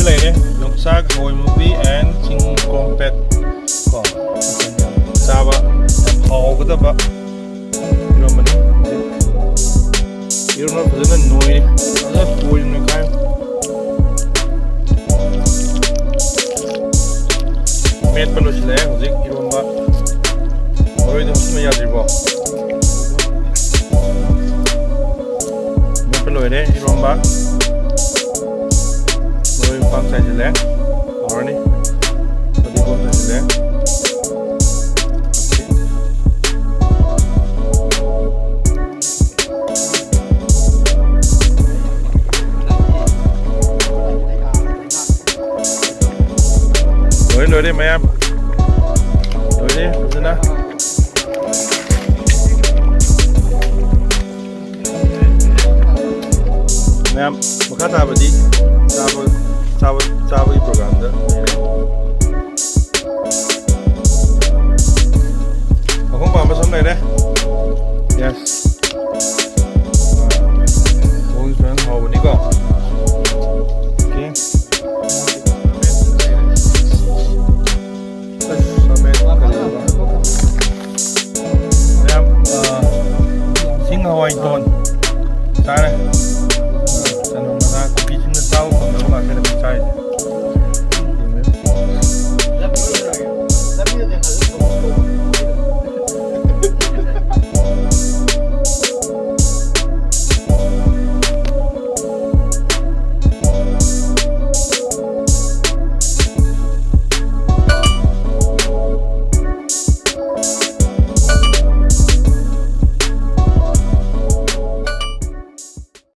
lady, Yongchak Eronba and King Compet. Chaba, how good about Germany? You don't know if there's a noise. I'm not going to kind. Made Pelosi, Zik Eronba. Already has me at the box. Made Pelosi, Eronba. Pang saya jelek, orang ni, tadi pun saya jelek. Lôi đi Mayam, lôi đi, đi nào. Mayam, bukan apa di, Chaba program dah. Aku paham pasal ni deh. Yes. Kau sekarang how ni kau? Okay. Sampai kali apa? Yang Singapore itu.